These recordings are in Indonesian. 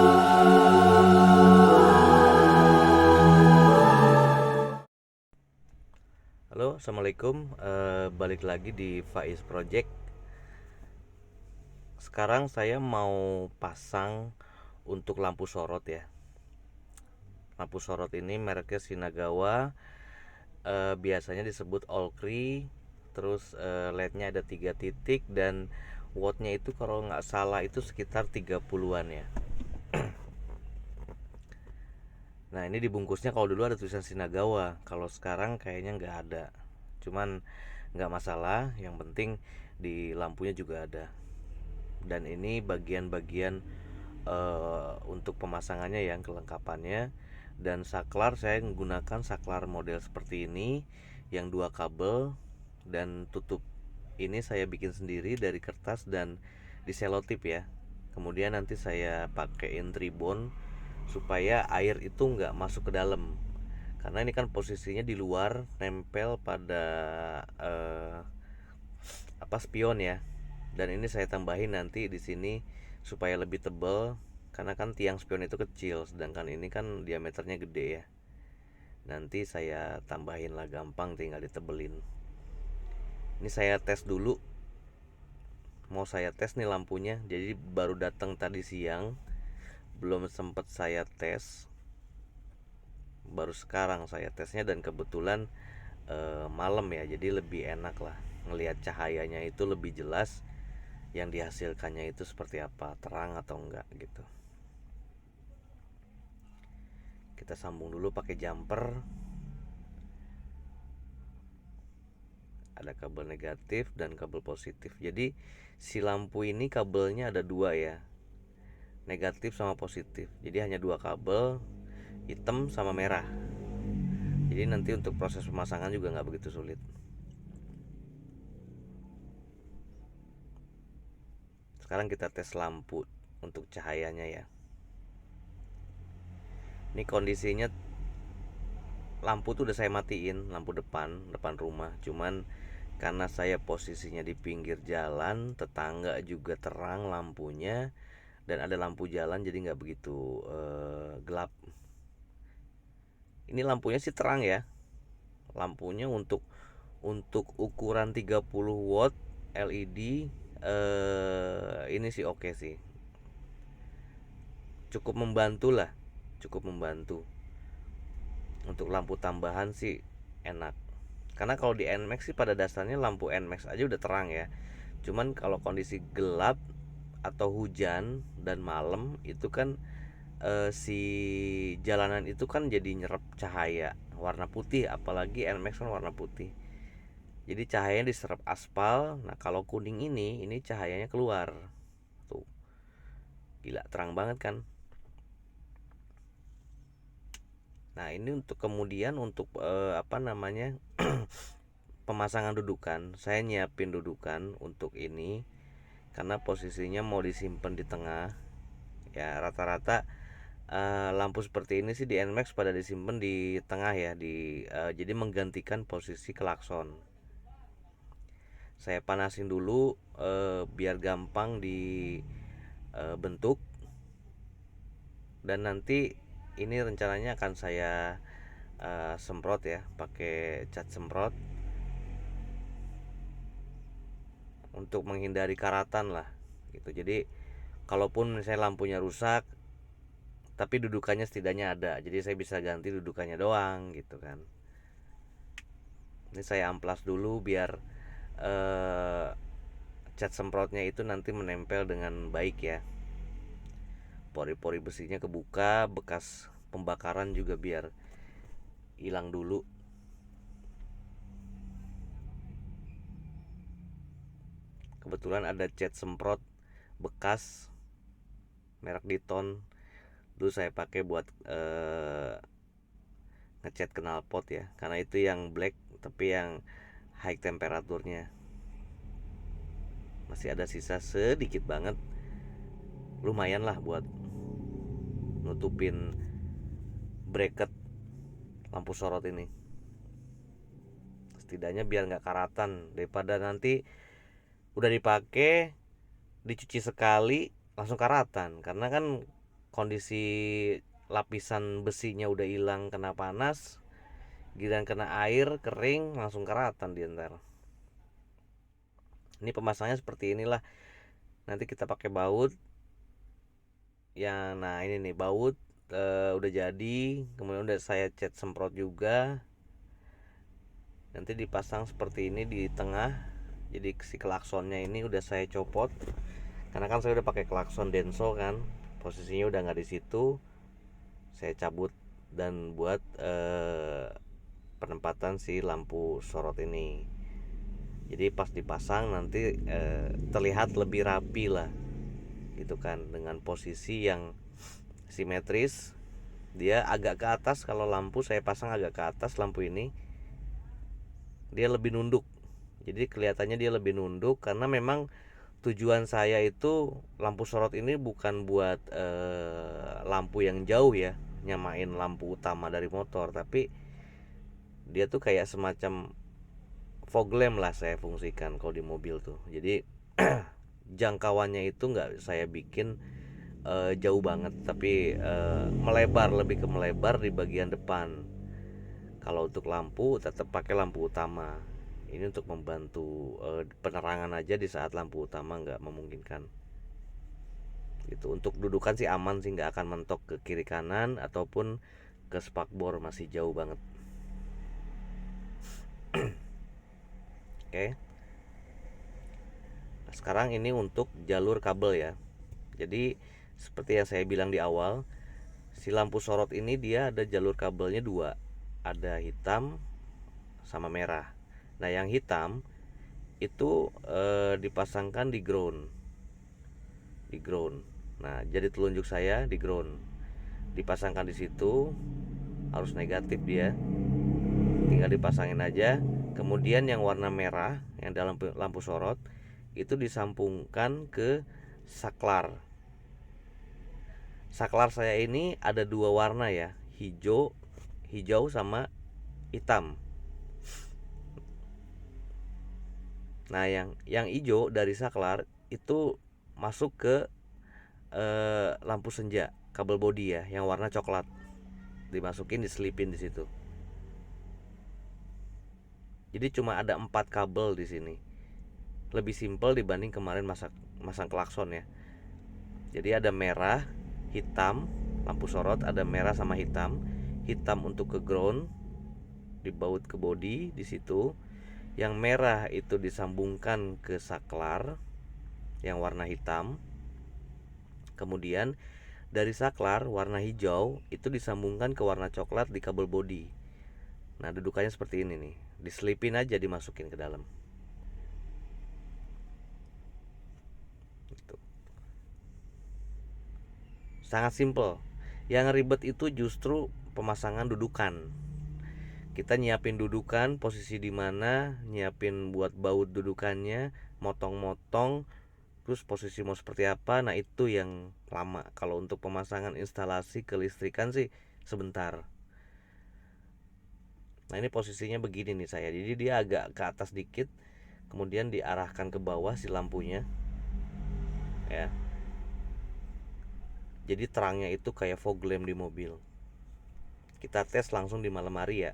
Halo, assalamualaikum. Balik lagi di Faiz Project. Sekarang saya mau pasang untuk lampu sorot ya. Lampu sorot ini mereknya Shinagawa. Biasanya disebut All-Cree. Terus LED-nya ada 3 titik dan wattnya itu kalau nggak salah itu sekitar 30-an ya. Nah, ini dibungkusnya kalau dulu ada tulisan Shinagawa. Kalau sekarang kayaknya nggak ada. Cuman nggak masalah, yang penting di lampunya juga ada. Dan ini bagian-bagian untuk pemasangannya yang kelengkapannya. Dan saklar saya menggunakan saklar model seperti ini yang 2 kabel, dan tutup ini saya bikin sendiri dari kertas dan diselotip ya. Kemudian nanti saya pakaiin tribon supaya air itu nggak masuk ke dalam, karena ini kan posisinya di luar nempel pada spion ya. Dan ini saya tambahin nanti di sini supaya lebih tebal, karena kan tiang spion itu kecil sedangkan ini kan diameternya gede ya. Nanti saya tambahin lah, gampang tinggal ditebelin. Ini saya tes dulu, mau saya tes nih lampunya. Jadi baru datang tadi siang, belum sempet saya tes, baru sekarang saya tesnya. Dan kebetulan malam ya, jadi lebih enak lah ngelihat cahayanya itu lebih jelas, yang dihasilkannya itu seperti apa, terang atau enggak gitu. Kita sambung dulu pakai jumper. Ada kabel negatif dan kabel positif. Jadi si lampu ini kabelnya ada 2 ya, negatif sama positif. Jadi hanya 2 kabel, hitam sama merah. Jadi nanti untuk proses pemasangan juga nggak begitu sulit. Sekarang kita tes lampu untuk cahayanya ya. Ini kondisinya lampu tuh udah saya matiin, lampu depan rumah. Cuman karena saya posisinya di pinggir jalan, tetangga juga terang lampunya, dan ada lampu jalan, jadi nggak begitu gelap. Ini lampunya sih terang ya. Lampunya untuk ukuran 30 watt LED, ini sih oke sih. Cukup membantu lah, cukup membantu. Untuk lampu tambahan sih enak. Karena kalau di NMAX sih pada dasarnya lampu NMAX aja udah terang ya. Cuman kalau kondisi gelap atau hujan dan malam itu kan si jalanan itu kan jadi nyerap cahaya warna putih, apalagi NMAX kan warna putih. Jadi cahayanya diserap aspal. Nah, kalau kuning ini cahayanya keluar. Tuh. Gila, terang banget kan? Nah, ini untuk kemudian untuk apa namanya? Pemasangan dudukan. Saya nyiapin dudukan untuk ini karena posisinya mau disimpan di tengah. Ya, rata-rata lampu seperti ini sih di NMAX pada disimpan di tengah ya, jadi menggantikan posisi klakson. Saya panasin dulu biar gampang dibentuk. Dan nanti ini rencananya akan saya semprot ya, pakai cat semprot untuk menghindari karatan lah gitu. Jadi kalaupun misalnya lampunya rusak tapi dudukannya setidaknya ada, jadi saya bisa ganti dudukannya doang gitu kan. Ini saya amplas dulu biar eh, cat semprotnya itu nanti menempel dengan baik ya. Pori-pori besinya kebuka, bekas pembakaran juga biar hilang dulu. Kebetulan ada cat semprot bekas merek Diton, dulu saya pakai buat ngecat knalpot ya, karena itu yang black tapi yang high temperaturnya. Masih ada sisa sedikit banget, lumayan lah buat nutupin bracket lampu sorot ini. Setidaknya biar nggak karatan, daripada nanti udah dipakai dicuci sekali langsung karatan. Karena kan kondisi lapisan besinya udah hilang kena panas, giliran kena air kering langsung keratan dia ntar. Ini pemasangannya seperti inilah. Nanti kita pakai baut yang, nah ini nih baut udah jadi, kemudian udah saya cat semprot juga. Nanti dipasang seperti ini di tengah. Jadi si klaksonnya ini udah saya copot, karena kan saya udah pakai klakson Denso kan, posisinya udah nggak di situ. Saya cabut dan buat penempatan si lampu sorot ini. Jadi pas dipasang nanti terlihat lebih rapi lah, gitu kan, dengan posisi yang simetris. Dia agak ke atas, kalau lampu saya pasang agak ke atas, lampu ini dia lebih nunduk. Jadi kelihatannya dia lebih nunduk karena memang tujuan saya itu lampu sorot ini bukan buat lampu yang jauh ya, nyamain lampu utama dari motor, tapi dia tuh kayak semacam fog lamp lah saya fungsikan kalau di mobil tuh. Jadi jangkauannya itu nggak saya bikin jauh banget, tapi melebar, lebih ke melebar di bagian depan. Kalau untuk lampu tetap pakai lampu utama. Ini untuk membantu penerangan aja di saat lampu utama nggak memungkinkan. Itu untuk dudukan sih aman sih, nggak akan mentok ke kiri kanan ataupun ke spakbor, masih jauh banget. Oke. Nah, sekarang ini untuk jalur kabel ya. Jadi seperti yang saya bilang di awal, si lampu sorot ini dia ada jalur kabelnya dua, ada hitam sama merah. Nah yang hitam itu dipasangkan di ground, Nah jadi telunjuk saya di ground, dipasangkan di situ, harus negatif dia, tinggal dipasangin aja. Kemudian yang warna merah yang dalam lampu sorot itu disambungkan ke saklar. Saklar saya ini ada dua warna ya, hijau sama hitam. Nah yang hijau dari saklar itu masuk ke lampu senja, kabel bodi ya, yang warna coklat, dimasukin, diselipin di situ. Jadi cuma ada 4 kabel di sini. Lebih simpel dibanding kemarin masang klakson ya. Jadi ada merah, hitam, lampu sorot ada merah sama hitam. Hitam untuk ke ground, dibaut ke bodi di situ. Yang merah itu disambungkan ke saklar yang warna hitam. Kemudian dari saklar warna hijau itu disambungkan ke warna coklat di kabel bodi. Nah dudukannya seperti ini nih, diselipin aja, dimasukin ke dalam gitu. Sangat simple. Yang ribet itu justru pemasangan dudukan. Kita nyiapin dudukan, posisi di mana, nyiapin buat baut dudukannya, motong-motong, terus posisi mau seperti apa. Nah itu yang lama. Kalau untuk pemasangan instalasi kelistrikan sih sebentar. Nah ini posisinya begini nih saya, jadi dia agak ke atas dikit, kemudian diarahkan ke bawah si lampunya ya. Jadi terangnya itu kayak fog lamp di mobil. Kita tes langsung di malam hari ya.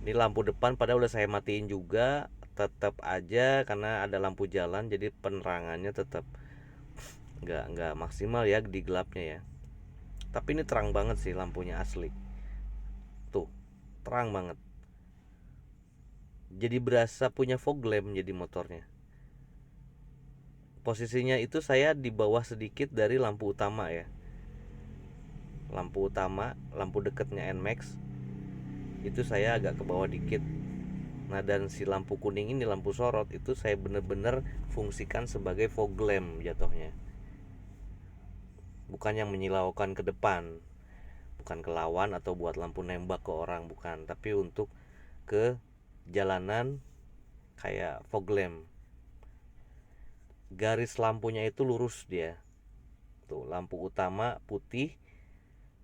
Ini lampu depan padahal udah saya matiin juga, tetap aja karena ada lampu jalan, jadi penerangannya tetap nggak maksimal ya di gelapnya ya. Tapi ini terang banget sih lampunya asli. Tuh, terang banget. Jadi berasa punya fog lamp jadi motornya. Posisinya itu saya di bawah sedikit dari lampu utama ya. Lampu utama, lampu deketnya NMAX itu saya agak ke bawah dikit. Nah dan si lampu kuning ini, lampu sorot itu saya bener-bener fungsikan sebagai fog lamp jatuhnya. Bukan yang menyilaukan ke depan, bukan ke lawan atau buat lampu nembak ke orang, bukan, tapi untuk ke jalanan kayak fog lamp. Garis lampunya itu lurus dia. Tuh, lampu utama putih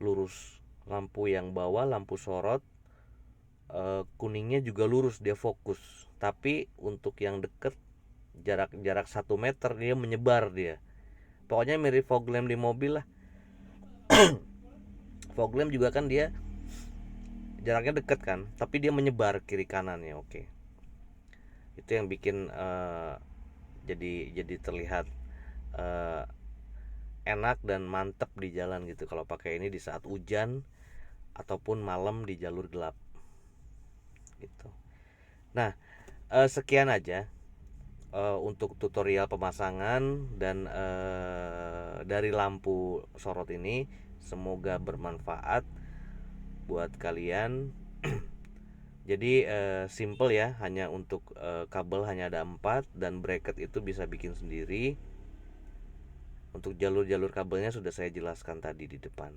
lurus. Lampu yang bawah, lampu sorot kuningnya juga lurus, dia fokus. Tapi untuk yang deket, jarak 1 meter dia menyebar dia. Pokoknya mirip fog lamp di mobil lah. Fog lamp juga kan dia jaraknya deket kan, tapi dia menyebar kiri kanannya. Oke, itu yang bikin jadi terlihat eh, enak dan mantep di jalan gitu kalau pakai ini di saat hujan ataupun malam di jalur gelap gitu. Nah, sekian aja untuk tutorial pemasangan dan dari lampu sorot ini. Semoga bermanfaat buat kalian. Jadi simple ya, hanya untuk kabel hanya ada 4 dan bracket itu bisa bikin sendiri. Untuk jalur-jalur kabelnya sudah saya jelaskan tadi di depan.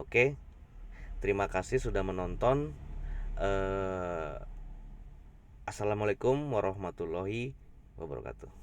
Oke, terima kasih sudah menonton. Assalamualaikum warahmatullahi wabarakatuh.